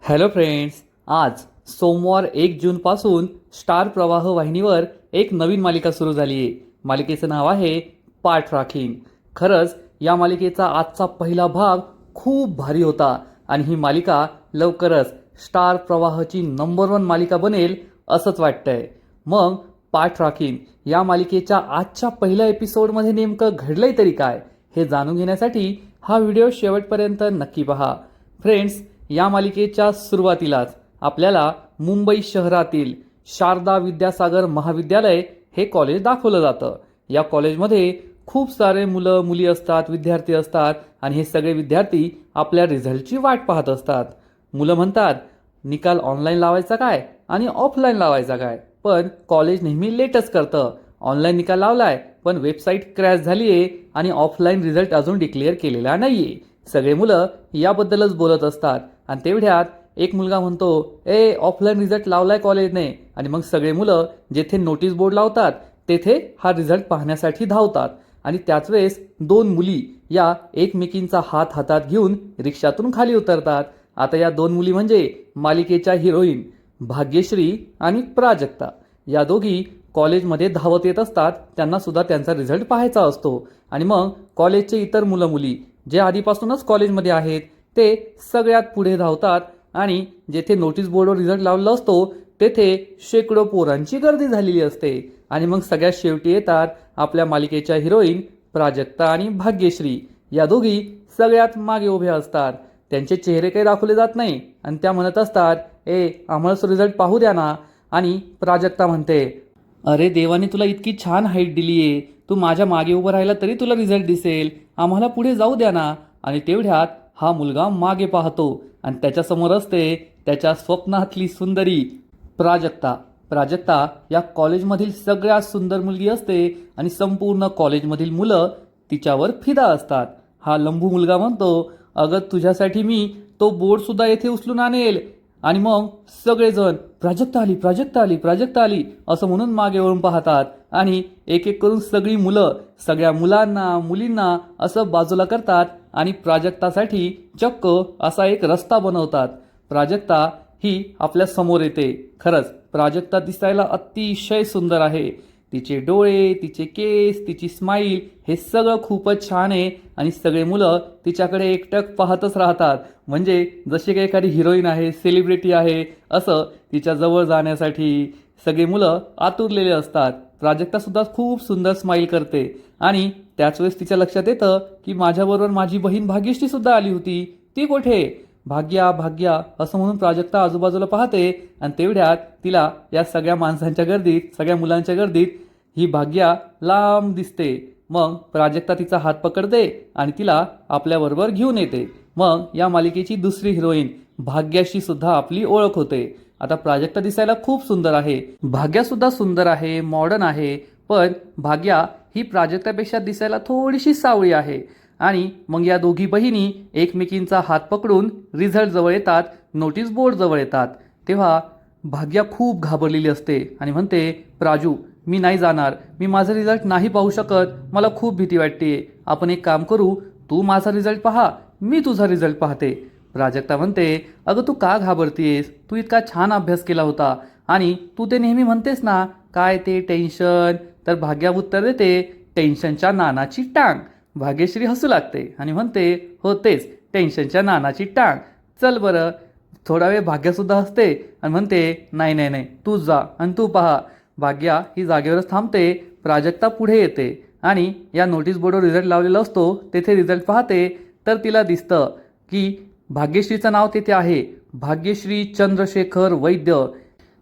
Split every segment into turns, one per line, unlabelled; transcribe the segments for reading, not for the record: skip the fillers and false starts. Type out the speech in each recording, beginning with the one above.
Hello friends, आज सोमवार 1 जूनपासून स्टार प्रवाह वाहिनीवर एक नवीन मालिका सुरू झाली आहे. मालिकेचं नाव आहे पाठ राखीन. खरंच या मालिकेचा आजचा पहिला भाग खूप भारी होता आणि ही मालिका लवकरच स्टार प्रवाहाची नंबर 1 मालिका बनेल असंच वाटतंय. मग पाठ राखीन या मालिकेच्या आजच्या पहिल्या एपिसोडमध्ये नेमकं घडलंय तरी काय हे जाणून घेण्यासाठी हा व्हिडिओ शेवटपर्यंत नक्की पहा. फ्रेंड्स, या मालिकेच्या सुरुवातीलाच आपल्याला मुंबई शहरातील शारदा विद्यासागर महाविद्यालय हे कॉलेज दाखवलं जातं. या कॉलेजमध्ये खूप सारे मुलं मुली असतात, विद्यार्थी असतात आणि हे सगळे विद्यार्थी आपल्या रिझल्टची वाट पाहत असतात. मुलं म्हणतात निकाल ऑनलाईन लावायचा काय आणि ऑफलाईन लावायचा काय, पण कॉलेज नेहमी लेटच करतं. ऑनलाईन निकाल लावलाय पण वेबसाईट क्रॅश झाली आहे आणि ऑफलाईन रिझल्ट अजून डिक्लेअर केलेला नाहीये. सगळे मुलं याबद्दलच बोलत असतात आणि तेवढ्यात एक मुलगा म्हणतो, ऑफलाईन रिझल्ट लावलाय कॉलेजने. आणि मग सगळे मुलं जेथे नोटीस बोर्ड लावतात तेथे हा रिझल्ट पाहण्यासाठी धावतात आणि त्याच वेळेस 2 मुली या एकमेकींचा हात हातात घेऊन रिक्षातून खाली उतरतात. आता या 2 मुली म्हणजे मालिकेच्या हिरोईन भाग्यश्री आणि प्राजक्ता. या दोघी कॉलेजमध्ये धावत येत असतात. त्यांना सुद्धा त्यांचा रिझल्ट पाहायचा असतो आणि मग कॉलेजचे इतर मुलं मुली जे आधीपासूनच कॉलेजमध्ये आहेत ते सगळ्यात पुढे धावतात आणि जेथे नोटीस बोर्डवर रिझल्ट लावलेला असतो तेथे शेकडो पोरांची गर्दी झालेली असते. आणि मग सगळ्यात शेवटी येतात आपल्या मालिकेच्या हिरोईन प्राजक्ता आणि भाग्यश्री. या दोघी सगळ्यात मागे उभ्या असतात. त्यांचे चेहरे काही दाखवले जात नाही आणि त्या म्हणत असतात, आम्हाला रिझल्ट पाहू द्या ना. आणि प्राजक्ता म्हणते, अरे देवाने तुला इतकी छान हाईट दिली आहे, तू माझ्या मागे उभं राहिला तरी तुला रिझल्ट दिसेल, आम्हाला पुढे जाऊ द्या ना. आणि तेवढ्यात हा मुलगा मागे पाहतो आणि त्याच्यासमोर असते त्याच्या स्वप्नातली सुंदरी प्राजक्ता. प्राजक्ता या कॉलेजमधील सगळ्यात सुंदर मुलगी असते आणि संपूर्ण कॉलेजमधील मुलं तिच्यावर फिदा असतात. हा लंबू मुलगा म्हणतो, अगं तुझ्यासाठी मी तो बोर्ड सुद्धा येथे उचलून आणेल. आणि मग सगळेजण प्राजक्ता आली, प्राजक्ता आली, प्राजक्ता आली असं म्हणून मागे वळून पाहतात आणि एक एक करून सगळी मुलं सगळ्या मुलांना मुलींना असं बाजूला करतात आणि प्राजक्तासाठी चक्क असा एक रस्ता बनवतात. प्राजक्ता ही आपल्या समोर येते. खरंच प्राजक्ता दिसायला अतिशय सुंदर आहे. तिचे डोळे, तिचे केस, तिची स्माईल हे सगळं खूपच छान आहे आणि सगळे मुलं तिच्याकडे एकटक पाहतच राहतात. म्हणजे जशी काही एखादी हिरोईन आहे, सेलिब्रिटी आहे असं तिच्या जवळ जाण्यासाठी सगळे मुलं आतुरलेले असतात. प्राजक्ता सुद्धा खूप सुंदर स्माईल करते आणि त्याच वेळेस तिच्या लक्षात येतं की माझ्याबरोबर माझी बहीण भाग्यश्री सुद्धा आली होती, ती कुठे? भाग्या भाग्या असं म्हणून प्राजक्ता आजूबाजूला पाहते आणि तेवढ्यात तिला या सगळ्या माणसांच्या गर्दीत, सगळ्या मुलांच्या गर्दीत ही भाग्या लांब दिसते. मग प्राजक्ता तिचा हात पकडते आणि तिला आपल्याबरोबर घेऊन येते. मग या मालिकेची दुसरी हिरोईन भाग्याशी सुद्धा आपली ओळख होते. आता प्राजक्ता दिसायला खूप सुंदर आहे, भाग्या सुद्धा सुंदर आहे, मॉडर्न आहे, पण भाग्या ही प्राजक्तापेक्षा दिसायला थोडीशी सावळी आहे. आणि मग या दोघी बहिणी एकमेकींचा हात पकडून रिझल्ट जवळ येतात, नोटीस बोर्ड जवळ येतात. तेव्हा भाग्या खूप घाबरलेली असते आणि म्हणते, प्राजू मी नाही जाणार, मी माझा रिझल्ट नाही पाहू शकत, मला खूप भीती वाटते. आपण एक काम करू, तू माझा रिझल्ट पहा, मी तुझा रिझल्ट पाहते. प्राजक्ता म्हणते, अगं तू का घाबरतीयस, तू इतका छान अभ्यास केला होता आणि तू ते नेहमी म्हणतेस ना काय ते टेन्शन. तर भाग्या उत्तर देते, टेन्शनच्या नानाची टांग. भाग्यश्री हसू लागते आणि म्हणते, हो तेच, टेन्शनच्या नानाची टांग. चल बरं. थोडा वेळ भाग्यासुद्धा हसते आणि म्हणते, नाही नाही नाही, तू जा आणि तू पहा. भाग्या ही जागेवरच थांबते. प्राजक्ता पुढे येते आणि या नोटीस बोर्डवर रिझल्ट लावलेला असतो तेथे रिझल्ट पाहते. तर तिला दिसतं की भाग्यश्रीचं नाव तेथे आहे, भाग्यश्री चंद्रशेखर वैद्य.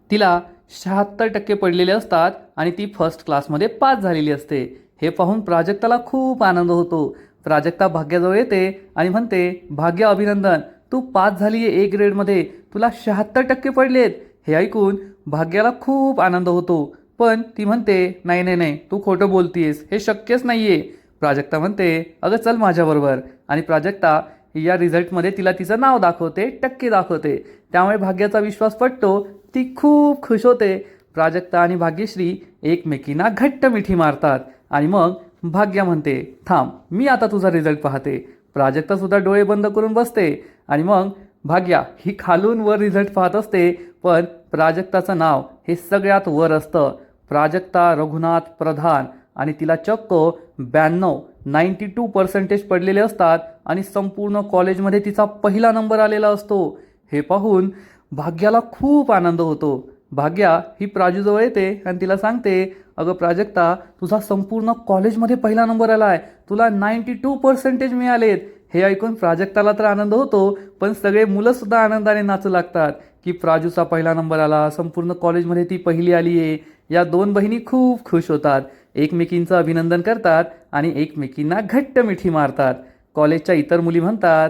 तिला 76% पडलेले असतात आणि ती फर्स्ट क्लासमध्ये पास झालेली असते. हे पाहून प्राजक्ताला खूप आनंद होतो. प्राजक्ता भाग्याजवळ येते आणि म्हणते, भाग्य अभिनंदन, तू पास झाली आहे A ग्रेडमध्ये, तुला 76% पडलेत. हे ऐकून भाग्याला खूप आनंद होतो, पण ती म्हणते, नाही नाही नाही, तू खोटं बोलतीयस, हे शक्यच नाहीये. प्राजक्ता म्हणते, अगं चल माझ्याबरोबर. आणि प्राजक्ता या रिझल्टमध्ये तिला तिचं नाव दाखवते, टक्के दाखवते. त्यामुळे भाग्याचा विश्वास पटतो, ती खूप खुश होते. प्राजक्ता आणि भाग्यश्री एकमेकींना घट्ट मिठी मारतात आणि मग भाग्या म्हणते, थांब मी आता तुझा रिझल्ट पाहते. प्राजक्ता सुद्धा डोळे बंद करून बसते आणि मग भाग्या ही खालून वर रिझल्ट पाहत असते, पण प्राजक्ताचं नाव हे सगळ्यात वर असतं. प्राजक्ता रघुनाथ प्रधान आणि तिला चक्क 92 पडलेले असतात आणि संपूर्ण कॉलेजमध्ये तिचा पहिला नंबर आलेला असतो. हे पाहून भाग्याला खूप आनंद होतो. भाग्या ही प्राजूजवळ येते आणि तिला सांगते, अगं प्राजक्ता, तुझा संपूर्ण कॉलेजमध्ये पहिला नंबर आलाय, तुला 92 मिळालेत. हे ऐकून प्राजक्ताला तर आनंद होतो, पण सगळे मुलं सुद्धा आनंदाने नाचू लागतात की प्राजूचा पहिला नंबर आला, संपूर्ण कॉलेजमध्ये ती पहिली आली आहे. या दोन बहिणी खूप खुश होतात, एकमेकींचं अभिनंदन करतात आणि एकमेकींना घट्ट मिठी मारतात. कॉलेजच्या इतर मुली म्हणतात,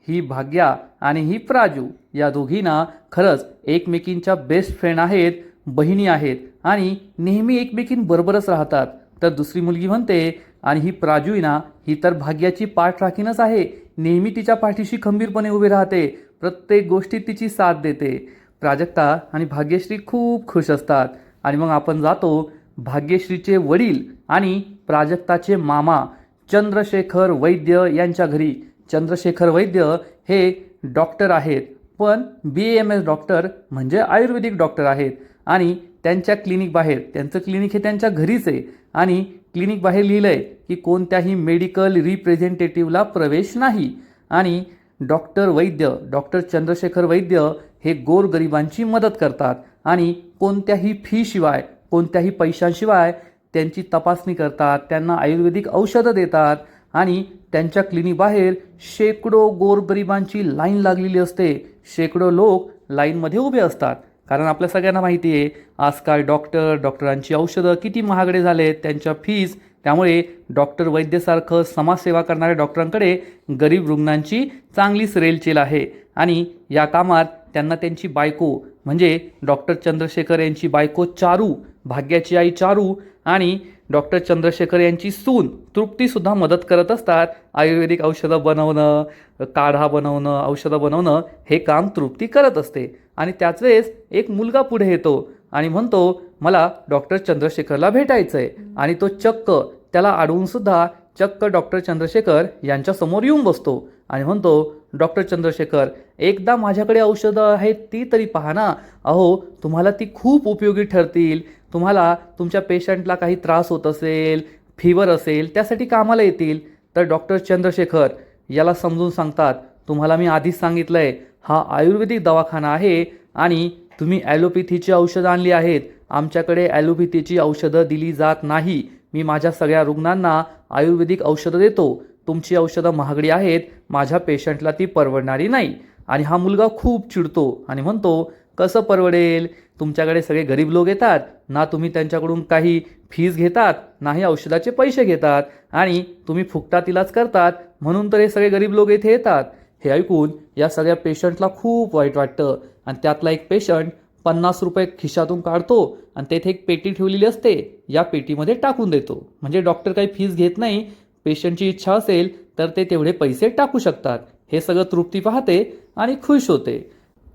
ही भाग्या आणि ही प्राजू या दोघींना खरंच एकमेकींच्या बेस्ट फ्रेंड आहेत, बहिणी आहेत आणि नेहमी एकमेकींबरोबरच राहतात. तर दुसरी मुलगी म्हणते, आणि ही प्राजू आहे ना, ही तर भाग्याची पाठ राखीनच आहे, नेहमी तिच्या पाठीशी खंबीरपणे उभी राहते, प्रत्येक गोष्टीत तिची साथ देते. प्राजक्ता आणि भाग्यश्री खूप खुश असतात आणि मग आपण जातो भाग्यश्रीचे वडील आणि प्राजक्ताचे मामा चंद्रशेखर वैद्य यांच्या घरी. चंद्रशेखर वैद्य हे डॉक्टर आहेत, पण BAMS डॉक्टर म्हणजे आयुर्वेदिक डॉक्टर आहेत आणि त्यांच्या क्लिनिक बाहेर, त्यांचं क्लिनिक हे त्यांच्या घरीच आहे आणि क्लिनिक बाहेर लिहिलं आहे की कोणत्याही मेडिकल रिप्रेझेंटेटिव्हला प्रवेश नाही. आणि डॉक्टर चंद्रशेखर वैद्य हे गोरगरिबांची मदत करतात आणि कोणत्याही फीशिवाय, कोणत्याही पैशांशिवाय त्यांची तपासणी करतात, त्यांना आयुर्वेदिक औषधं देतात आणि त्यांच्या क्लिनिक बाहेर शेकडो गोरगरिबांची लाईन लागलेली असते. शेकडो लोक लाईनमध्ये उभे असतात, कारण आपल्या सगळ्यांना माहिती आहे आजकाल डॉक्टरांची औषधं किती महागडे झालेत, त्यांच्या फीज. त्यामुळे डॉक्टर वैद्यसारखं समाजसेवा करणाऱ्या डॉक्टरांकडे गरीब रुग्णांची चांगलीच रेलचेल आहे. आणि या कामात त्यांना त्यांची बायको म्हणजे डॉक्टर चंद्रशेखर यांची बायको चारू, भाग्याची आई चारू आणि डॉक्टर चंद्रशेखर यांची सून तृप्तीसुद्धा मदत करत असतात. आयुर्वेदिक औषधं बनवणं, काढा बनवणं, औषधं बनवणं हे काम तृप्ती करत असते. आणि त्याच वेळेस एक मुलगा पुढे येतो आणि म्हणतो, मला डॉक्टर चंद्रशेखरला भेटायचं आहे. आणि तो चक्क त्याला अडवूनसुद्धा चक्क डॉक्टर चंद्रशेखर यांच्यासमोर येऊन बसतो आणि म्हणतो, डॉक्टर चंद्रशेखर, एकदा माझ्याकडे औषधं आहेत ती तरी पहा ना. अहो, तुम्हाला ती खूप उपयोगी ठरतील. तुम्हाला तुमच्या पेशंटला काही त्रास होत असेल, फीवर असेल, त्यासाठी कामाला येतील. तर डॉक्टर चंद्रशेखर याला समजून सांगतात, तुम्हाला मी आधीच सांगितलं आहे, हा आयुर्वेदिक दवाखाना आहे आणि तुम्ही ॲलोपॅथीची औषधं आणली आहेत. आमच्याकडे ॲलोपॅथीची औषधं दिली जात नाही. मी माझ्या सगळ्या रुग्णांना आयुर्वेदिक औषधं देतो. तुमची औषधं महागडी आहेत, माझ्या पेशंटला ती परवडणारी नाही. आणि हा मुलगा खूप चिडतो आणि म्हणतो, कसं परवडेल? तुमच्याकडे सगळे गरीब लोक येतात ना, तुम्ही त्यांच्याकडून काही फीज घेतात, नाही औषधाचे पैसे घेतात आणि तुम्ही फुकटात इलाज करतात, म्हणून तर हे सगळे गरीब लोक इथे येतात. हे ऐकून या सगळ्या पेशंटला खूप वाईट वाटतं आणि त्यातला एक पेशंट 50 रुपये खिशातून काढतो आणि तेथे एक पेटी ठेवलेली असते, या पेटीमध्ये टाकून देतो. म्हणजे डॉक्टर काही फीस घेत नाही, पेशंटची इच्छा असेल तर ते तेवढे पैसे टाकू शकतात. हे सगळं तृप्ती पाहते आणि खुश होते.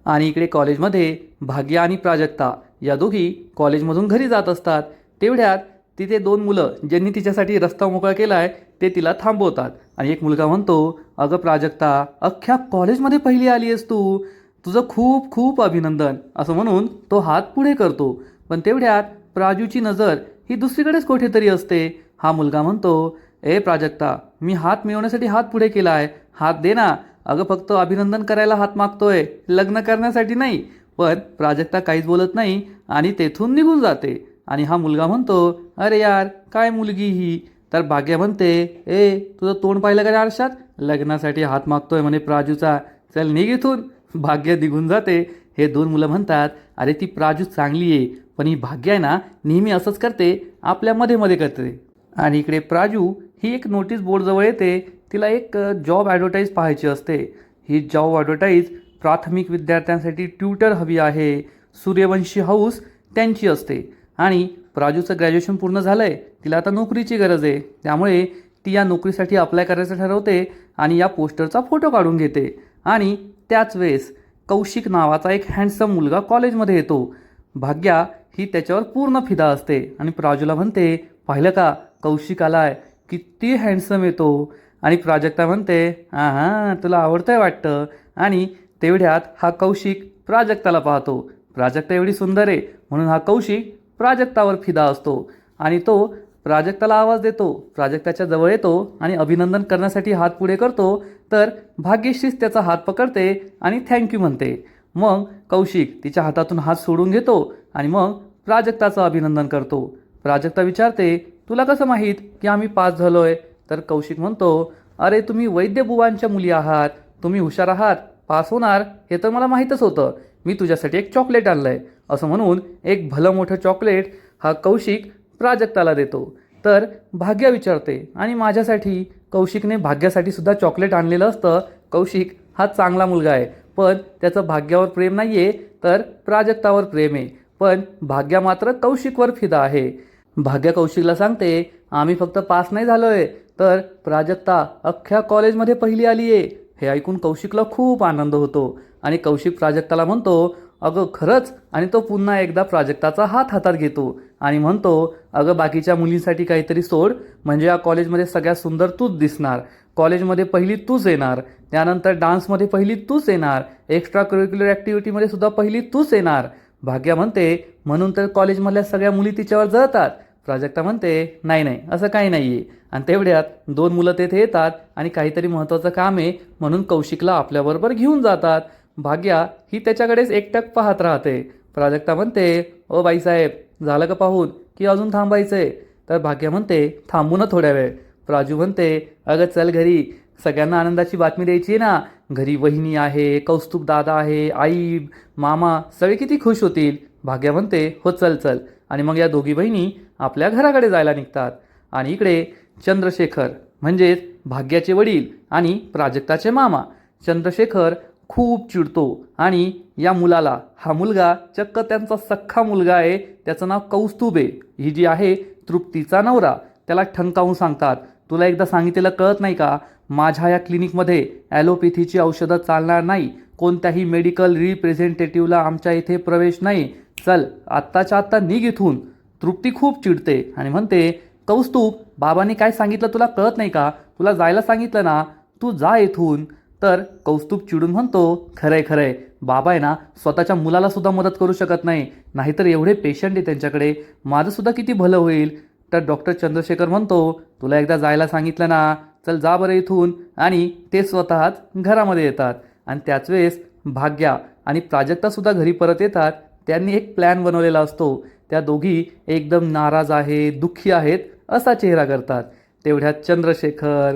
आणि इकडे कॉलेजमध्ये भाग्या आणि प्राजक्ता या दोघी कॉलेजमधून घरी जात असतात. तेवढ्यात तिथे दोन मुलं ज्यांनी तिच्यासाठी रस्ता मोकळा केला आहे ते तिला थांबवतात आणि एक मुलगा म्हणतो, अगं प्राजक्ता, अख्ख्या कॉलेजमध्ये पहिली आली आहेस तू, तुझं खूप खूप अभिनंदन, असं म्हणून तो हात पुढे करतो. पण तेवढ्यात प्राजूची नजर ही दुसरीकडेच कुठेतरी असते. हा मुलगा म्हणतो, ए प्राजक्ता, मी हात मिळवण्यासाठी हात पुढे केला आहे, हात दे ना. अगं फक्त अभिनंदन करायला हात मागतोय, लग्न करण्यासाठी नाही. पण प्राजक्ता काहीच बोलत नाही आणि तेथून निघून जाते. आणि हा मुलगा म्हणतो, अरे यार, काय मुलगी ही? तर भाग्या म्हणते, ए तुझं तोंड पाहिलं का आरशात? लग्नासाठी हात मागतोय म्हणे प्राजूचा, चल निघ इथून. भाग्य निघून जाते. हे दोन मुलं म्हणतात, अरे ती प्राजू चांगली आहे, पण ही भाग्य आहे ना, नेहमी असंच करते, आपल्या मध्ये मध्ये करते. आणि इकडे प्राजू ही एक नोटीस बोर्डजवळ येते. तिला एक जॉब ॲडव्हर्टाईज पाहायची असते. ही जॉब ॲडव्हर्टाईज प्राथमिक विद्यार्थ्यांसाठी ट्युटर हवी आहे, सूर्यवंशी हाऊस त्यांची असते. आणि प्राजूचं ग्रॅज्युएशन पूर्ण झालं आहे, तिला आता नोकरीची गरज आहे. त्यामुळे ती या नोकरीसाठी अप्लाय करायचं ठरवते आणि या पोस्टरचा फोटो काढून घेते. आणि त्याच वेळेस कौशिक नावाचा एक हँडसम मुलगा कॉलेजमध्ये येतो. भाग्या ही त्याच्यावर पूर्ण फिदा असते आणि प्राजूला म्हणते, पाहिलं का, कौशिक आलाय, किती हँडसम येतो. आणि प्राजक्ता म्हणते, हां तुला आवडतंय वाटतं. आणि तेवढ्यात हा कौशिक प्राजक्ताला पाहतो. प्राजक्ता एवढी सुंदर आहे म्हणून हा कौशिक प्राजक्तावर फिदा असतो आणि तो प्राजक्ताला आवाज देतो. प्राजक्ताच्या जवळ येतो आणि अभिनंदन करण्यासाठी हात पुढे करतो, तर भाग्यश्रीच त्याचा हात पकडते आणि थँक्यू म्हणते. मग कौशिक तिच्या हातातून हात सोडून घेतो आणि मग प्राजक्ताचं अभिनंदन करतो. प्राजक्ता विचारते, तुला कसं माहीत की आम्ही पास झालोय? तर कौशिक म्हणतो, अरे तुम्ही वैद्यबुवांच्या मुली आहात, तुम्ही हुशार आहात, पास होणार हे तर मला माहीतच होतं. मी तुझ्यासाठी एक चॉकलेट आणलंय. असं म्हणून एक भलं मोठं चॉकलेट हा कौशिक प्राजक्ताला देतो. तर भाग्या विचारते, आणि माझ्यासाठी? कौशिकने भाग्यासाठी सुद्धा चॉकलेट आणलेलं असतं. कौशिक हा चांगला मुलगा आहे, पण त्याचं भाग्यावर प्रेम नाही आहे, तर प्राजक्तावर प्रेम आहे. पण भाग्या मात्र कौशिकवर फिदा आहे. भाग्या कौशिकला सांगते, आम्ही फक्त पास नाही झालोय, तर प्राजक्ता अख्ख्या कॉलेजमध्ये पहिली आली आहे. हे ऐकून कौशिकला खूप आनंद होतो आणि कौशिक प्राजक्ताला म्हणतो, अगं खरंच? आणि तो पुन्हा एकदा प्राजक्ताचा हात हातात घेतो आणि म्हणतो, अगं बाकीच्या मुलींसाठी काहीतरी सोड, म्हणजे या कॉलेजमध्ये सगळ्यात सुंदर तूच दिसणार, कॉलेजमध्ये पहिली तूच येणार, त्यानंतर डान्समध्ये पहिली तूच येणार, एक्स्ट्रा करिक्युलर ॲक्टिव्हिटीमध्ये सुद्धा पहिली तूच येणार. भाग्या म्हणते, म्हणून तर कॉलेजमधल्या सगळ्या मुली तिच्यावर जळतात. प्राजक्ता म्हणते, नाही नाही असं काही नाही आहे. आणि तेवढ्यात 2 मुलं तेथे येतात आणि काहीतरी महत्त्वाचं काम आहे म्हणून कौशिकला आपल्याबरोबर घेऊन जातात. भाग्या ही त्याच्याकडेच एकटक पाहत राहते. प्राजक्ता म्हणते, ओ बाईसाहेब, झालं का पाहून की अजून थांबायचंय? तर भाग्या म्हणते, थांबू ना थोड्या वेळ. प्राजू म्हणते, अगं चल घरी, सगळ्यांना आनंदाची बातमी द्यायची आहे ना. घरी वहिनी आहे, कौस्तुभ दादा आहे, आई, मामा, सगळे किती खुश होतील. भाग्या म्हणते, हो चल चल. आणि मग या दोघी बहिणी आपल्या घराकडे जायला निघतात. आणि इकडे चंद्रशेखर म्हणजेच भाग्याचे वडील आणि प्राजक्ताचे मामा, चंद्रशेखर खूप चिडतो आणि या मुलाला, हा मुलगा चक्क त्यांचा सख्खा मुलगा आहे, त्याचं नाव कौस्तुभ आहे, ही जी आहे तृप्तीचा नवरा, त्याला ठणकावून सांगतात, तुला एकदा सांगितलेलं कळत नाही का? माझ्या या क्लिनिकमध्ये ॲलोपॅथीची औषधं चालणार नाही, कोणत्याही मेडिकल रिप्रेझेंटेटिव्हला आमच्या इथे प्रवेश नाही, चल आत्ताच्या आत्ता निघ इथून. तृप्ती खूप चिडते आणि म्हणते, कौस्तुभ, बाबांनी काय सांगितलं तुला कळत नाही का? तुला जायला सांगितलं ना, तू जा इथून. तर कौस्तुभ चिडून म्हणतो, खरंय खरंय, बाबा आहे ना स्वतःच्या मुलाला सुद्धा मदत करू शकत नाही, नाहीतर एवढे पेशंट आहे त्यांच्याकडे, माझं सुद्धा किती भलं होईल. तर डॉक्टर चंद्रशेखर म्हणतो, तुला एकदा जायला सांगितलं ना, चल जा बरं इथून. आणि ते स्वतःच घरामध्ये येतात. आणि त्याच वेळेस भाग्या आणि प्राजक्तासुद्धा घरी परत येतात. त्यांनी एक प्लॅन बनवलेला असतो. त्या दोघी एकदम नाराज आहेत, दुःखी आहेत असा चेहरा करतात. तेवढ्यात चंद्रशेखर,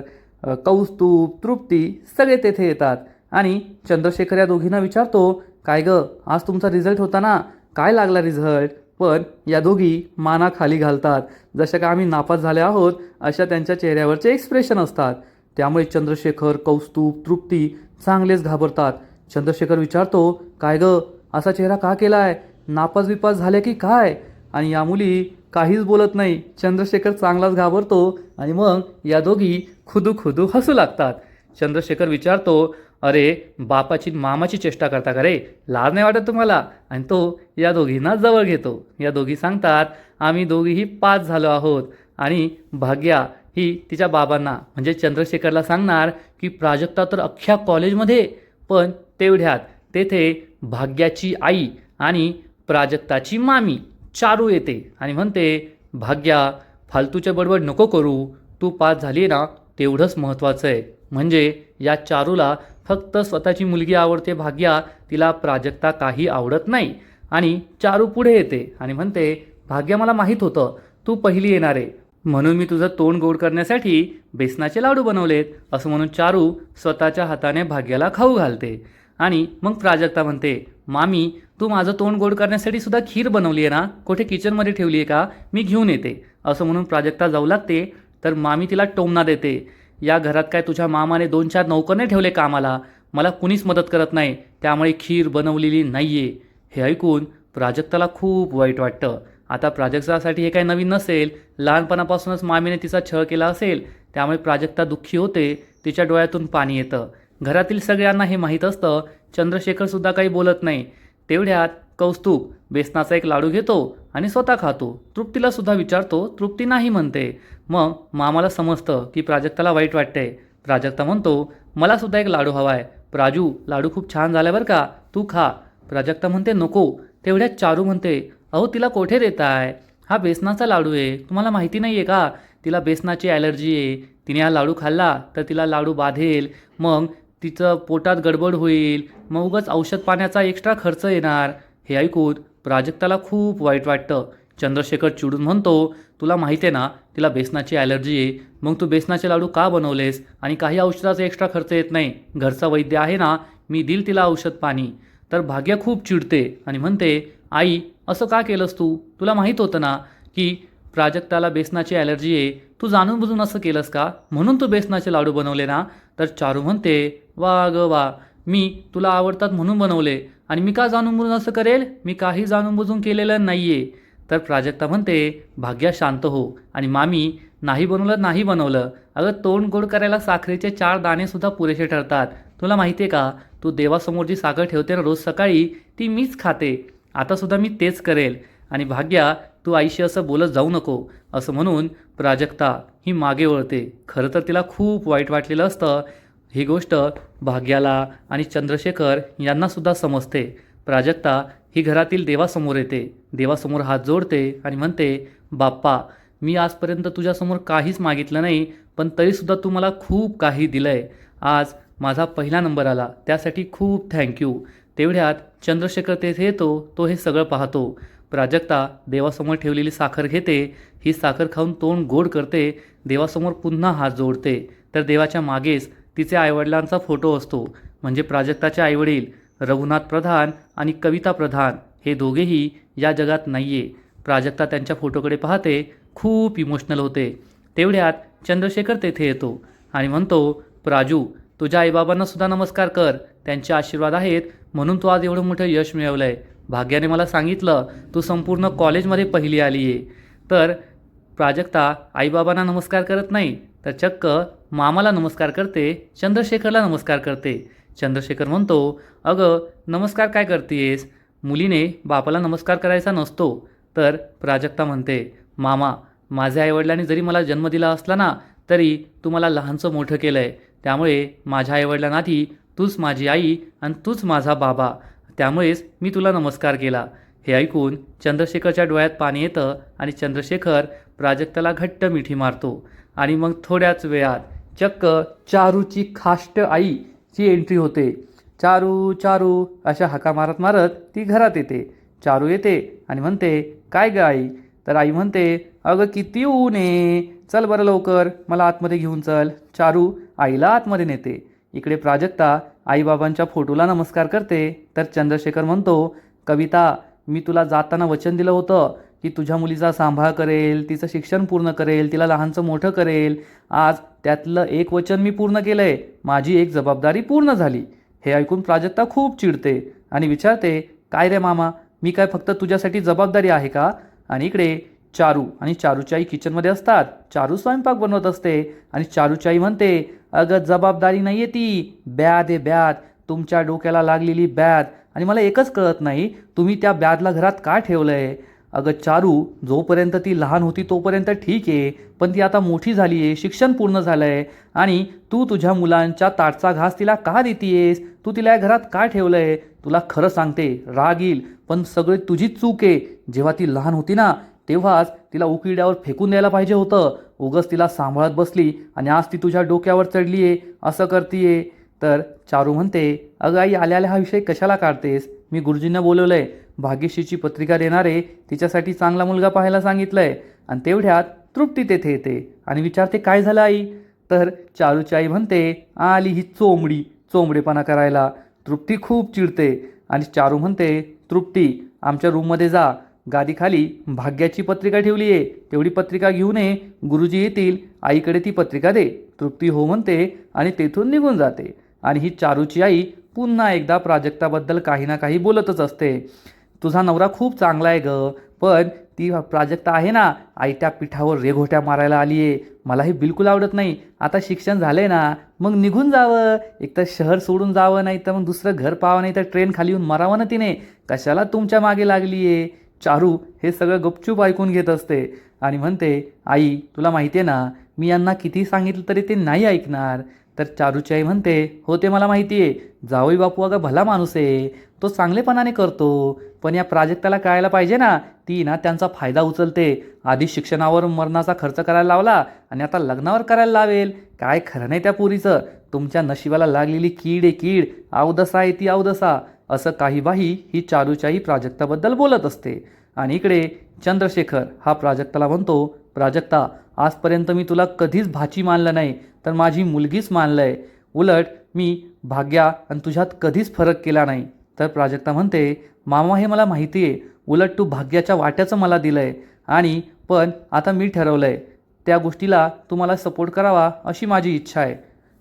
कौस्तुभ, तृप्ती सगळे तेथे येतात आणि चंद्रशेखर या दोघींना विचारतो, काय गं, आज तुमचा रिझल्ट होता ना, काय लागला रिझल्ट? पण या दोघी माना खाली घालतात, जशा का आम्ही नापास झाले आहोत अशा त्यांच्या चेहऱ्यावरचे एक्सप्रेशन असतात. त्यामुळे चंद्रशेखर, कौस्तुभ, तृप्ती चांगलेच घाबरतात. चंद्रशेखर विचारतो, काय गं, असा चेहरा का केलाय? नापास बिपास झाले की काय? आणि या मुली काहीच बोलत नाही. चंद्रशेखर चांगलाच घाबरतो आणि मग या दोघी खुदू खुदू हसू लागतात. चंद्रशेखर विचारतो, अरे बापाची मामाची चेष्टा करता का रे? लाज नाही वाटत तुम्हाला? आणि तो या दोघींना जवळ घेतो. या दोघी सांगतात, आम्ही दोघीही पास झालो आहोत. आणि भाग्या ही तिच्या बाबांना म्हणजे चंद्रशेखरला सांगणार की प्राजक्ता तर अख्ख्या कॉलेजमध्ये. पण तेवढ्यात तेथे भाग्याची आई आणि प्राजक्ताची मामी चारू येते आणि म्हणते, भाग्या, फालतूच्या बडबड नको करू, तू पास झाली ना तेवढंच महत्त्वाचं आहे. म्हणजे या चारूला फक्त स्वतःची मुलगी आवडते भाग्या, तिला प्राजक्ता काही आवडत नाही. आणि चारू पुढे येते आणि म्हणते, भाग्या, मला माहीत होतं तू पहिली येणार आहे, म्हणून मी तुझं तोंड गोड करण्यासाठी बेसनाचे लाडू बनवलेत. असं म्हणून चारू स्वतःच्या हाताने भाग्याला खाऊ घालते. आणि मग प्राजक्ता म्हणते, मामी, तू माझं तोंड गोड करण्यासाठी सुद्धा खीर बनवली आहे ना, कुठे किचनमध्ये ठेवली आहे का? मी घेऊन येते. असं म्हणून प्राजक्ता जाऊ लागते. तर मामी तिला टोमणा देते, या घरात काय तुझ्या मामाने 2-4 नौकर नाही ठेवले कामाला? मला कुणीच मदत करत नाही, त्यामुळे खीर बनवलेली नाही आहे. हे ऐकून प्राजक्ताला खूप वाईट वाटतं. आता प्राजक्तासाठी हे काही नवीन नसेल, लहानपणापासूनच मामीने तिचा छळ केला असेल, त्यामुळे प्राजक्ता दुःखी होते, तिच्या डोळ्यातून पाणी येतं. घरातील सगळ्यांना हे माहीत असतं. चंद्रशेखरसुद्धा काही बोलत नाही. तेवढ्यात कौस्तुभ बेसनाचा एक लाडू घेतो आणि स्वतः खातो. तृप्तीला सुद्धा विचारतो, तृप्ती नाही म्हणते. मग मामाला समजतं की प्राजक्ताला वाईट वाटते. प्राजक्ता म्हणतो, मला सुद्धा एक लाडू हवा आहे, प्राजू लाडू खूप छान झाला बरं का, तू खा. प्राजक्ता म्हणते नको. तेवढ्यात चारू म्हणते, अहो तिला कोठे देताय, हा बेसनाचा लाडू आहे, तुम्हाला माहिती नाही आहे का, तिला बेसनाची ॲलर्जी आहे, तिने हा लाडू खाल्ला तर तिला लाडू बाधेल, मग तिचं पोटात गडबड होईल, मग उगाच औषध पाण्याचा एक्स्ट्रा खर्च येणार. हे ऐकून प्राजक्ताला खूप वाईट वाटतं. चंद्रशेखर चिडून म्हणतो, तुला माहिती आहे ना तिला बेसनाची ॲलर्जी आहे, मग तू बेसनाचे लाडू का बनवलेस, आणि काही औषधाचा एक्स्ट्रा खर्च येत नाही, घरचा वैद्य आहे ना, मी देईल तिला औषध पाणी. तर भाग्या खूप चिडते आणि म्हणते, आई असं का केलंस तू, तुला माहीत होतं ना की प्राजक्ताला बेसनाची ॲलर्जी आहे, तू जाणून बुजून असं केलंस का, म्हणून तू बेसनाचे लाडू बनवले ना. तर चारू म्हणते, वा ग वा, मी तुला आवडतात म्हणून बनवले, आणि मी का जाणून बुजून असं करेल, मी काही जाणून बुजून केलेलं नाही आहे. तर प्राजक्ता म्हणते, भाग्या शांत हो, आणि मामी नाही बनवलं नाही बनवलं, अगं तोंड गोड करायला साखरेचे 4 दाणेसुद्धा पुरेसे ठरतात. तुला माहिती आहे का, तू देवासमोर जी साखर ठेवते ना रोज सकाळी, ती मीच खाते, आतासुद्धा मी तेच करेल. आणि भाग्या तू आईशी असं बोलत जाऊ नको, असं म्हणून प्राजक्ता ही मागे वळते. खरं तर तिला खूप वाईट वाटलेलं असतं. ही गोष्ट भाग्याला आणि चंद्रशेखर यांनासुद्धा समजते. प्राजक्ता ही घरातील देवासमोर येते, देवासमोर हात जोडते आणि म्हणते, बाप्पा मी आजपर्यंत तुझ्यासमोर काहीच मागितलं नाही, पण तरीसुद्धा तू मला खूप काही दिलं आहे. आज माझा पहिला नंबर आला, त्यासाठी खूप थँक्यू. तेवढ्यात चंद्रशेखर तेथे येतो, तो हे सगळं पाहतो. प्राजक्ता देवासमोर ठेवलेली साखर घेते, ही साखर खाऊन तोंड गोड करते, देवासमोर पुन्हा हात जोडते. तर देवाच्या मागेच तिचे आईवडिलांचा फोटो असतो, म्हणजे प्राजक्ताचे आईवडील रघुनाथ प्रधान आणि कविता प्रधान हे दोघेही या जगात नाही आहे. प्राजक्ता त्यांच्या फोटोकडे पाहते, खूप इमोशनल होते. तेवढ्यात चंद्रशेखर तेथे येतो आणि म्हणतो, प्राजू तुझ्या आईबाबांनासुद्धा नमस्कार कर, त्यांचे आशीर्वाद आहेत म्हणून तू आज एवढं मोठं यश मिळवलं आहे. भाग्याने मला सांगितलं तू संपूर्ण कॉलेजमध्ये पहिली आली आहे. तर प्राजक्ता आईबाबांना नमस्कार करत नाही, तर चक्क मामाला नमस्कार करते, चंद्रशेखरला नमस्कार करते. चंद्रशेखर म्हणतो, अगं नमस्कार काय करतेस, मुलीने बापाला नमस्कार करायचा नसतो. तर प्राजक्ता म्हणते, मामा माझ्या आईवडिलांनी जरी मला जन्म दिला असला ना, तरी तू मला लहानचं मोठं केलं आहे, त्यामुळे माझ्या आईवडिलांआधी तूच माझी आई आणि तूच माझा बाबा, त्यामुळेच मी तुला नमस्कार केला. हे ऐकून चंद्रशेखरच्या डोळ्यात पाणी येतं आणि चंद्रशेखर प्राजक्ताला घट्ट मिठी मारतो. आणि मग थोड्याच वेळात चक्क चारूची खाष्ट आईची एंट्री होते. चारू चारू अशा हाका मारत मारत ती घरात येते. चारू येते आणि म्हणते, काय ग आई. तर आई म्हणते, अगं किती ऊन आहे, चल बरं लवकर मला आतमध्ये घेऊन चल. चारू आईला आतमध्ये नेते. इकडे प्राजक्ता आईबाबांच्या फोटोला नमस्कार करते. तर चंद्रशेखर म्हणतो, कविता मी तुला जाताना वचन दिलं होतं की तुझ्या मुलीचा सांभाळ करेल, तिचं शिक्षण पूर्ण करेल, तिला लहानचं मोठं करेल. आज त्यातलं एक वचन मी पूर्ण केलं आहे, माझी एक जबाबदारी पूर्ण झाली. हे ऐकून प्राजक्ता खूप चिडते आणि विचारते, काय रे मामा, मी काय फक्त तुझ्यासाठी जबाबदारी आहे का. आणि इकडे चारू आणि चारूची आई किचनमध्ये असतात. चारू स्वयंपाक बनवत असते आणि चारूची आई म्हणते, अगं जबाबदारी नाही आहे ती, बॅद आहे बॅद, तुमच्या डोक्याला लागलेली बॅद, आणि मला एकच कळत नाही तुम्ही त्या बॅदला घरात का ठेवलं आहे. अगं चारू जोपर्यंत ती लहान होती तोपर्यंत ठीक आहे, पण ती आता मोठी झाली आहे, शिक्षण पूर्ण झालं आहे, आणि तू तुझ्या मुलांच्या ताटचा घास तिला का देतीयेस, तू तिला या घरात का ठेवलं आहे. तुला खरं सांगते राग येईल, पण सगळी तुझीच चूक आहे. जेव्हा ती लहान होती ना तेव्हाच तिला उकिरड्यावर फेकून द्यायला पाहिजे होतं, उगच तिला सांभाळत बसली आणि आज ती तुझ्या डोक्यावर चढली आहे, असं करतीये. तर चारू म्हणते, अगं आई आल्याला हा विषय कशाला काढतेस, मी गुरुजींना बोलवलं आहे, भाग्यश्रीची पत्रिका देणार आहे, तिच्यासाठी चांगला मुलगा पाहायला सांगितलं आहे. आणि तेवढ्यात तृप्ती तेथे येते आणि विचारते, काय झालं आई. तर चारूची आई म्हणते, आली ही चोंबडेपणा करायला. तृप्ती खूप चिडते आणि चारू म्हणते, तृप्ती आमच्या रूममध्ये जा, गादीखाली भाग्याची पत्रिका ठेवली आहे, तेवढी पत्रिका घेऊन ये, गुरुजी येतील, आईकडे ती पत्रिका दे. तृप्ती हो म्हणते आणि तेथून निघून जाते. आणि ही चारूची आई पुन्हा एकदा प्राजक्ताबद्दल काही ना काही बोलतच असते. तुझा नवरा खूप चांगला आहे ग, पण ती प्राजक्ता आहे ना, आई त्या पिठावर रेघोट्या मारायला आली आहे, मला हे बिलकुल आवडत नाही. आता शिक्षण झालं आहे ना, मग निघून जावं, एक तर शहर सोडून जावं, नाही तर मग दुसरं घर पाहावं, नाही तर ट्रेन खाली येऊन मरावं ना तिने, कशाला तुमच्या मागे लागली आहे. चारू हे सगळं गपचूप ऐकून घेत असते आणि म्हणते, आई तुला माहिती आहे ना, मी यांना किती सांगितलं तरी ते नाही ऐकणार, तर चारूची आई म्हणते, हो ते मला माहिती आहे, जावई बापू अगं भला माणूस आहे, तो चांगलेपणाने करतो, पण या प्राजक्ताला कळायला पाहिजे ना, ती ना त्यांचा फायदा उचलते. आधी शिक्षणावर मरणाचा खर्च करायला लावला आणि आता लग्नावर करायला लावेल. काय खरं नाही त्या पोरीचं. तुमच्या नशिबाला लागलेली कीड आहे कीड, अवदसा आहे ती अवदसा. असं काही बाही ही चारूच्याही प्राजक्ताबद्दल बोलत असते. आणि इकडे चंद्रशेखर हा प्राजक्ताला म्हणतो, प्राजक्ता आजपर्यंत मी तुला कधीच भाची मानलं नाही, तर माझी मुलगीच मानलं आहे. उलट मी भाग्या आणि तुझ्यात कधीच फरक केला नाही. तर प्राजक्ता म्हणते, मामा हे मला माहिती आहे, उलट तू भाग्याच्या वाट्याचं मला दिलं आहे, आणि पण आता मी ठरवलं आहे त्या गोष्टीला तुम्हाला सपोर्ट करावा अशी माझी इच्छा आहे.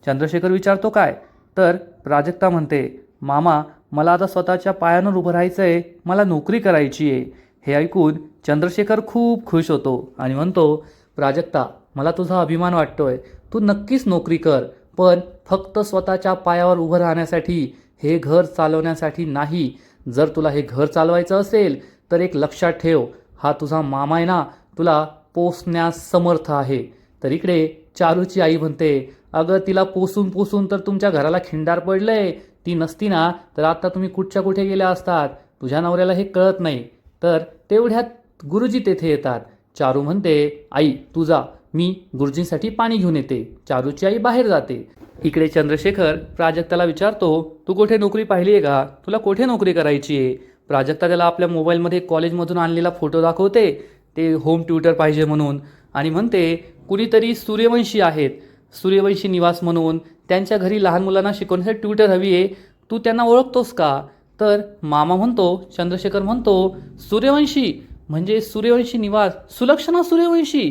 चंद्रशेखर विचारतो, काय? तर प्राजक्ता म्हणते, मामा मला आता स्वतःच्या पायावर उभं राहायचं आहे, मला नोकरी करायची आहे. हे ऐकून चंद्रशेखर खूप खुश होतो आणि म्हणतो, प्राजक्ता मला तुझा अभिमान वाटतोय, तू नक्कीच नोकरी कर, पण फक्त स्वतःच्या पायावर उभं राहण्यासाठी, हे घर चालवण्यासाठी नाही. जर तुला हे घर चालवायचं असेल तर एक लक्षात ठेव, हा तुझा मामा आहे ना, तुला पोसण्यास समर्थ आहे. तर इकडे चारूची आई म्हणते, अगं तिला पोसून पोसून तर तुमच्या घराला खिंडार पडलंय, ती नसती ना तर आता तुम्ही कुठच्या कुठे गेल्या असतात. तुझ्या नवऱ्याला हे कळत नाही. तर तेवढ्यात गुरुजी तेथे येतात. चारू म्हणते, आई तू जा, मी गुरुजींसाठी पाणी घेऊन येते. चारूची आई बाहेर जाते. इकडे चंद्रशेखर प्राजक्ताला विचारतो, तू कुठे नोकरी पाहिली आहे का? तुला कुठे नोकरी करायची आहे? प्राजक्ता त्याला आपल्या मोबाईलमध्ये कॉलेजमधून आणलेला फोटो दाखवते, ते होम ट्युटर पाहिजे म्हणून, आणि म्हणते कुणीतरी सूर्यवंशी आहेत, सूर्यवंशी निवास म्हणून, त्यांच्या घरी लहान मुलांना शिकवण्यासाठी ट्युटर हवी आहे, तू त्यांना ओळखतोस का? तर मामा म्हणतो, चंद्रशेखर म्हणतो, सूर्यवंशी म्हणजे सूर्यवंशी निवास, सुलक्षणा सूर्यवंशी?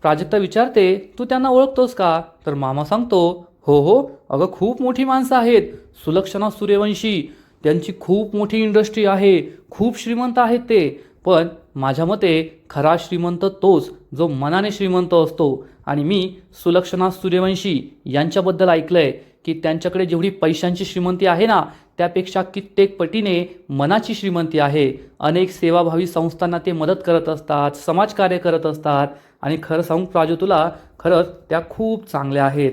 प्राजक्ता विचारते, तू त्यांना ओळखतोस का? तर मामा सांगतो, हो हो, अगं खूप मोठी माणसं आहेत सुलक्षणा सूर्यवंशी, त्यांची खूप मोठी इंडस्ट्री आहे, खूप श्रीमंत आहेत ते. पण माझ्या मते खरा श्रीमंत तोच जो मनाने श्रीमंत असतो. आणि मी सुलक्षणा सूर्यवंशी यांच्याबद्दल ऐकलंय की त्यांच्याकडे जेवढी पैशांची श्रीमंती आहे ना, त्यापेक्षा कित्येक पटीने मनाची श्रीमंती आहे. अनेक सेवाभावी संस्थांना ते मदत करत असतात, समाजकार्य करत असतात, आणि खरं सांगू प्राजू तुला, खरंच त्या खूप चांगल्या आहेत.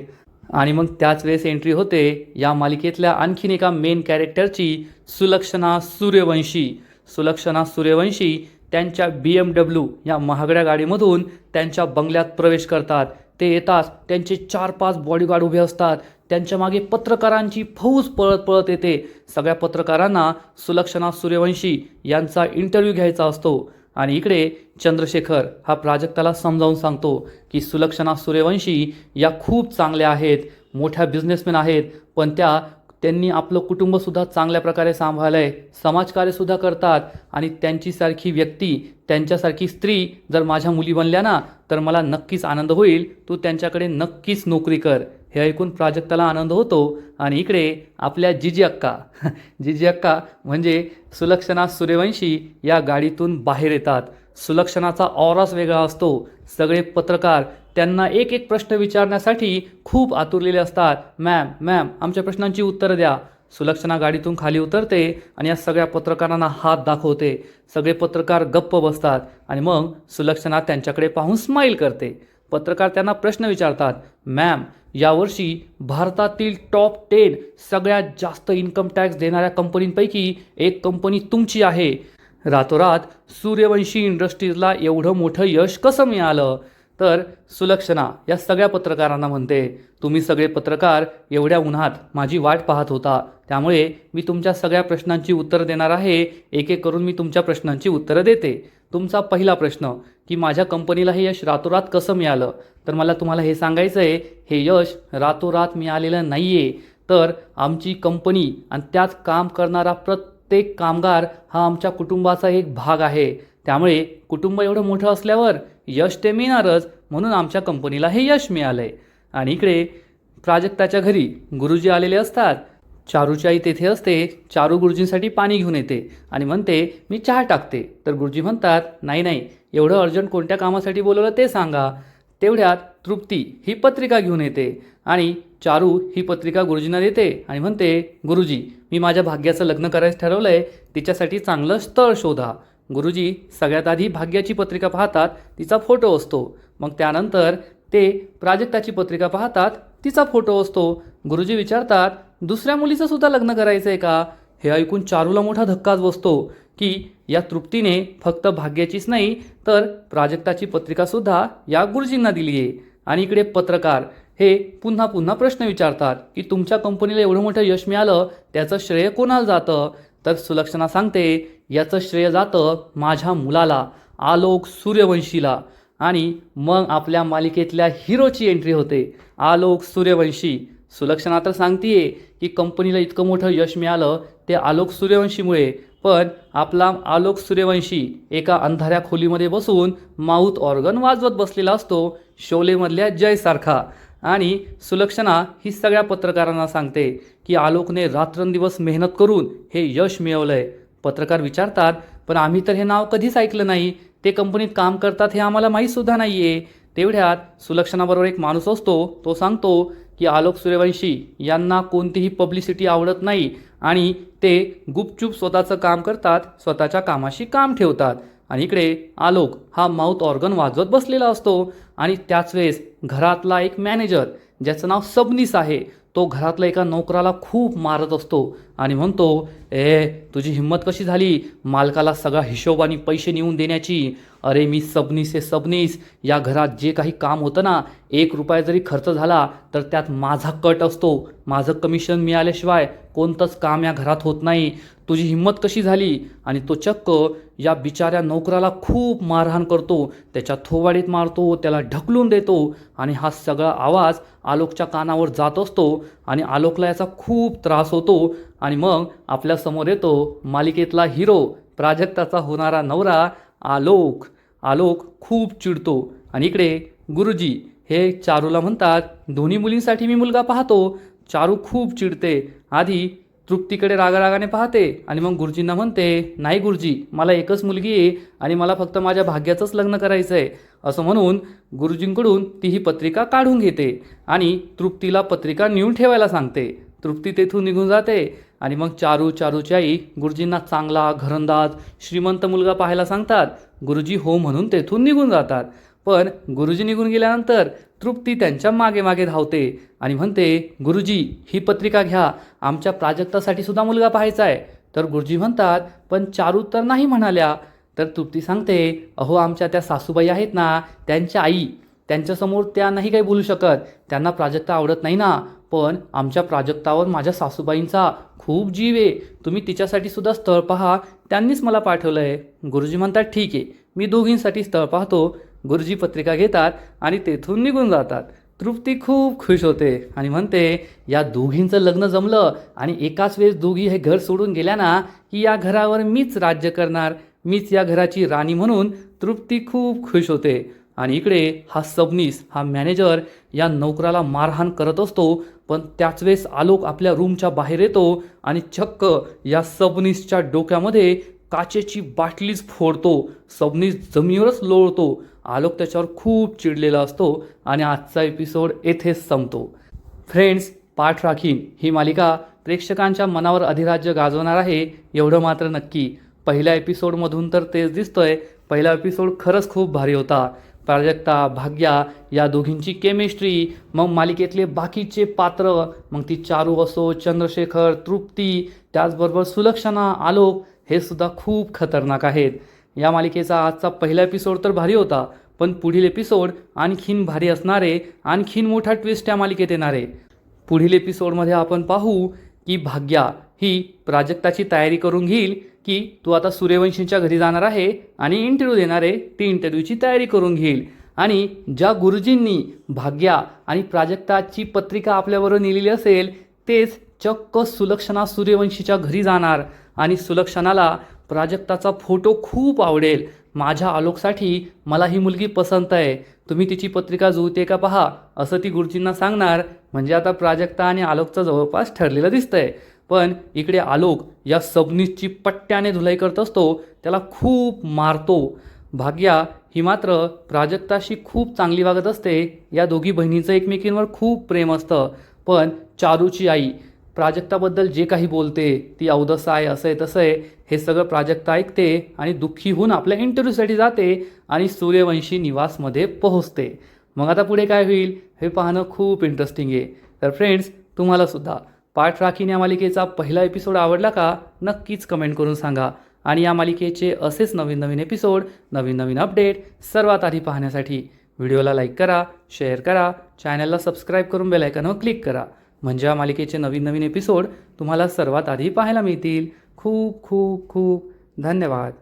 आणि मग त्याच वेळेस एंट्री होते या मालिकेतल्या आणखीन एका मेन कॅरेक्टरची, सुलक्षणा सूर्यवंशी. सुलक्षणा सूर्यवंशी त्यांच्या BMW या महागड्या गाडीमधून त्यांच्या बंगल्यात प्रवेश करतात. ते येताच त्यांचे 4-5 बॉडीगार्ड उभे असतात. त्यांच्या मागे पत्रकारांची फौज पळत पळत येते. सगळ्या पत्रकारांना सुलक्षणा सूर्यवंशी यांचा इंटरव्ह्यू घ्यायचा असतो. आणि इकडे चंद्रशेखर हा प्राजक्ताला समजावून सांगतो की सुलक्षणा सूर्यवंशी या खूप चांगल्या आहेत, मोठ्या बिझनेसमॅन आहेत, पण त्यांनी आपलं कुटुंबसुद्धा चांगल्या प्रकारे सांभाळलं आहे, समाजकार्यसुद्धा करतात, आणि त्यांच्यासारखी व्यक्ती, त्यांच्यासारखी स्त्री जर माझ्या मुली बनल्या ना तर मला नक्कीच आनंद होईल. तू त्यांच्याकडे नक्कीच नोकरी कर. हे ऐकून प्राजक्ताला आनंद होतो. आणि इकडे आपल्या जिजी अक्का जिजी अक्का म्हणजे सुलक्षणा सूर्यवंशी या गाडीतून बाहेर येतात. सुलक्षणाचा ऑराच वेगळा असतो. सगळे पत्रकार त्यांना एक एक प्रश्न विचारण्यासाठी खूप आतुरलेले असतात. मॅम मॅम आमच्या प्रश्नांची उत्तरं द्या. सुलक्षणा गाडीतून खाली उतरते आणि या सगळ्या पत्रकारांना हात दाखवते. सगळे पत्रकार गप्प बसतात आणि मग सुलक्षणा त्यांच्याकडे पाहून स्माईल करते. पत्रकार त्यांना प्रश्न विचारतात, मॅम यावर्षी भारतातील टॉप 10 सगळ्यात जास्त इन्कम टॅक्स देणाऱ्या कंपनींपैकी एक कंपनी तुमची आहे. रातोरात सूर्यवंशी इंडस्ट्रीजला एवढं मोठं यश कसं मिळालं? तर सुलक्षणा या सगळ्या पत्रकारांना म्हणते, तुम्ही सगळे पत्रकार एवढ्या उन्हात माझी वाट पाहत होता, त्यामुळे मी तुमच्या सगळ्या प्रश्नांची उत्तरं देणार आहे. एक एक करून मी तुमच्या प्रश्नांची उत्तरं देते. तुमचा पहिला प्रश्न की माझ्या कंपनीला हे यश रातोरात कसं मिळालं? तर मला तुम्हाला हे सांगायचं आहे, हे यश रातोरात मिळालेलं नाही आहे. तर आमची कंपनी आणि त्यात काम करणारा प्रत्येक कामगार हा आमच्या कुटुंबाचा एक भाग आहे. त्यामुळे कुटुंब एवढं मोठं असल्यावर यश ते मिळणारच, म्हणून आमच्या कंपनीला हे यश मिळालं आहे. आणि इकडे प्राजक्ताच्या घरी गुरुजी आलेले असतात. चारूची आई तेथे असते. चारू गुरुजींसाठी पाणी घेऊन येते आणि म्हणते, मी चहा टाकते. तर गुरुजी म्हणतात, नाही नाही, एवढं अर्जंट कोणत्या कामासाठी बोलवलं ते सांगा. तेवढ्यात तृप्ती ही पत्रिका घेऊन येते आणि चारू ही पत्रिका गुरुजींना देते आणि म्हणते, गुरुजी मी माझ्या भाग्याचं लग्न करायचं ठरवलं आहे, तिच्यासाठी चांगलं स्थळ शोधा. गुरुजी सगळ्यात आधी भाग्याची पत्रिका पाहतात, तिचा फोटो असतो. मग त्यानंतर ते प्राजक्ताची पत्रिका पाहतात, तिचा फोटो असतो. गुरुजी विचारतात, दुसऱ्या मुलीचं सुद्धा लग्न करायचं आहे का? हे ऐकून चारूला मोठा धक्काच बसतो की या तृप्तीने फक्त भाग्याचीच नाही तर प्राजक्ताची पत्रिकासुद्धा या गुरुजींना दिली आहे. आणि इकडे पत्रकार हे पुन्हा पुन्हा प्रश्न विचारतात की तुमच्या कंपनीला एवढं मोठं यश मिळालं त्याचं श्रेय कोणाला जातं? तर सुलक्षणा सांगते, याचं श्रेय जातं माझ्या मुलाला, आलोक सूर्यवंशीला. आणि मग आपल्या मालिकेतल्या हिरोची एंट्री होते, आलोक सूर्यवंशी. सुलक्षणा तर सांगतेय की कंपनीला इतकं मोठं यश मिळालं ते आलोक सूर्यवंशीमुळे, पण आपला आलोक सूर्यवंशी एका अंधाऱ्या खोलीमध्ये बसून माउथ ऑर्गन वाजवत बसलेला असतो, शोलेमधल्या जयसारखा. आणि सुलक्षणा ही सगळ्या पत्रकारांना सांगते की आलोकने रात्रंदिवस मेहनत करून हे यश मिळवलंय. पत्रकार विचारतात, पण आम्ही तर हे नाव कधीच ऐकलं नाही, ते कंपनीत काम करतात हे आम्हाला माहीतसुद्धा नाही आहे. तेवढ्यात सुलक्षणाबरोबर एक माणूस असतो, तो सांगतो की आलोक सूर्यवंशी यांना कोणतीही पब्लिसिटी आवडत नाही आणि ते गुपचूप स्वतःचं काम करतात, स्वतःच्या कामाशी काम ठेवतात. आणि इकडे आलोक हा माउथ ऑर्गन वाजवत बसलेला असतो. आणि त्याच वेळेस घरातला एक मॅनेजर ज्याचं नाव सबनीस आहे, तो घरातल्या एका नोकराला खूप मारत असतो आणि म्हणतो, तुझी हिंमत कशी झाली मालकाला सगळा हिशोब आणि पैसे नेऊन देण्याची? अरे मी सबनीस आहे सबनीस, या घरात जे काही काम होतं ना, 1 रुपया जरी खर्च झाला तर त्यात माझा कट असतो, माझं कमिशन मिळाल्याशिवाय कोणतंच काम या घरात होत नाही. तुझी हिंमत कशी झाली? आणि तो चक्क या बिचाऱ्या नोकराला खूप मारहाण करतो, त्याच्या थोबाडीत मारतो, त्याला ढकलून देतो. आणि हा सगळा आवाज आलोकच्या कानावर जात असतो आणि आलोकला याचा खूप त्रास होतो. आणि मग आपल्यासमोर येतो मालिकेतला हिरो, प्राजक्ताचा होणारा नवरा आलोक. आलोक खूप चिडतो. आणि इकडे गुरुजी हे चारूला म्हणतात, दोन्ही मुलींसाठी मी मुलगा पाहतो. चारू खूप चिडते, आधी तृप्तीकडे रागारागाने पाहते आणि मग गुरुजींना म्हणते, नाही गुरुजी, मला एकच मुलगी आहे आणि मला फक्त माझ्या भाग्याचंच लग्न करायचं आहे. असं म्हणून गुरुजींकडून ती ही पत्रिका काढून घेते आणि तृप्तीला पत्रिका नेऊन ठेवायला सांगते. तृप्ती तेथून निघून जाते. आणि मग चारूची आई गुरुजींना चांगला घरंदाज श्रीमंत मुलगा पाहायला सांगतात. गुरुजी हो म्हणून तेथून निघून जातात. पण गुरुजी निघून गेल्यानंतर तृप्ती त्यांच्या मागे मागे धावते आणि म्हणते, गुरुजी ही पत्रिका घ्या, आमच्या प्राजक्तासाठी सुद्धा मुलगा पाहायचा आहे. तर गुरुजी म्हणतात, पण चारू तर नाही म्हणाल्या. तर तृप्ती सांगते, अहो आमच्या त्या सासूबाई आहेत ना, त्यांच्या आई, त्यांच्यासमोर त्या नाही काही बोलू शकत, त्यांना प्राजक्ता आवडत नाही ना. पण आमच्या प्राजक्तावर माझ्या सासूबाईंचा खूप जीव आहे, तुम्ही तिच्यासाठी सुद्धा स्थळ पहा, त्यांनीच मला पाठवलं आहे. गुरुजी म्हणतात, ठीक आहे, मी दोघींसाठी स्थळ पाहतो. गुरुजी पत्रिका घेतात आणि तेथून निघून जातात. तृप्ती खूप खुश होते आणि म्हणते, या दोघींचं लग्न जमलं आणि एकाच वेळेस दोघी हे घर सोडून गेल्या ना की या घरावर मीच राज्य करणार, मीच या घराची राणी म्हणून तृप्ती खूप खुश होते. आणि इकडे हा सबनीस हा मॅनेजर या नोकराला मारहाण करत असतो. पण त्याच वेळेस आलोक आपल्या रूमच्या बाहेर येतो आणि चक्क या सबनीसच्या डोक्यामध्ये काचेची बाटलीच फोडतो. सबनीस जमिनीवरच लोळतो. आलोक त्याच्यावर खूप चिडलेला असतो. आणि आजचा एपिसोड येथेच संपतो. फ्रेंड्स, पाठ राखीन ही मालिका प्रेक्षकांच्या मनावर अधिराज्य गाजवणार आहे एवढं मात्र नक्की. पहिल्या एपिसोडमधून तर तेच दिसतंय. पहिला एपिसोड खरंच खूप भारी होता. प्राजक्ता, भाग्या या दोघींची केमिस्ट्री, मग मालिकेतले बाकीचे पात्र, मग ती चारू असो, चंद्रशेखर, तृप्ती, त्याचबरोबर सुलक्षणा, आलोक, हे सुद्धा खूप खतरनाक आहेत. या मालिकेचा आजचा पहिला एपिसोड तर भारी होता, पण पुढील एपिसोड आणखीन भारी असणारे, आणखीन मोठा ट्विस्ट या मालिकेत येणारे. पुढील एपिसोडमध्ये आपण पाहू की भाग्या ही प्राजक्ताची तयारी करून घेईल की तू आता सूर्यवंशींच्या घरी जाणार आहे आणि इंटरव्ह्यू देणार आहे, ती इंटरव्ह्यूची तयारी करून घेईल. आणि ज्या गुरुजींनी भाग्या आणि प्राजक्ताची पत्रिका आपल्याबरोबर नेलेली असेल तेच चक्क सुलक्षणा सूर्यवंशीच्या घरी जाणार आणि सुलक्षणाला प्राजक्ताचा फोटो खूप आवडेल. माझ्या आलोकसाठी मला ही मुलगी पसंत आहे, तुम्ही तिची पत्रिका जुळते का पहा, असं ती गुरुजींना सांगणार. म्हणजे आता प्राजक्ता आणि आलोकचं जवळपास ठरलेलं दिसतंय. पण इकडे आलोक या सबनीसची पट्ट्याने धुलाई करत असतो, त्याला खूप मारतो. भाग्या ही मात्र प्राजक्ताशी खूप चांगली वागत असते. या दोघी बहिणींचं एकमेकींवर खूप प्रेम असतं. पण चारूची आई प्राजक्ताबद्दल जे काही बोलते, ती अवदस आहे, असं आहे तसं आहे, हे सगळं प्राजक्ता ऐकते आणि दुःखी होऊन आपल्या इंटरव्ह्यूसाठी जाते आणि सूर्यवंशी निवासमध्ये पोहोचते. मग आता पुढे काय होईल हे पाहणं खूप इंटरेस्टिंग आहे. तर फ्रेंड्स, तुम्हालासुद्धा पाठ राखीन या मालिकेचा पहिला एपिसोड आवडला का? नक्कीच कमेंट करून सांगा. आणि या मालिकेचे असेच नवीन नवीन एपिसोड, नवीन नवीन अपडेट सर्वात आधी पाहण्यासाठी व्हिडिओला लाईक करा, शेअर करा, चॅनलला सबस्क्राईब करून बेल आयकॉनवर क्लिक करा. म्हणजे या मालिकेचे नवीन नवीन एपिसोड तुम्हाला सर्वात आधी पाहायला मिळतील. खूप खूप खूप धन्यवाद.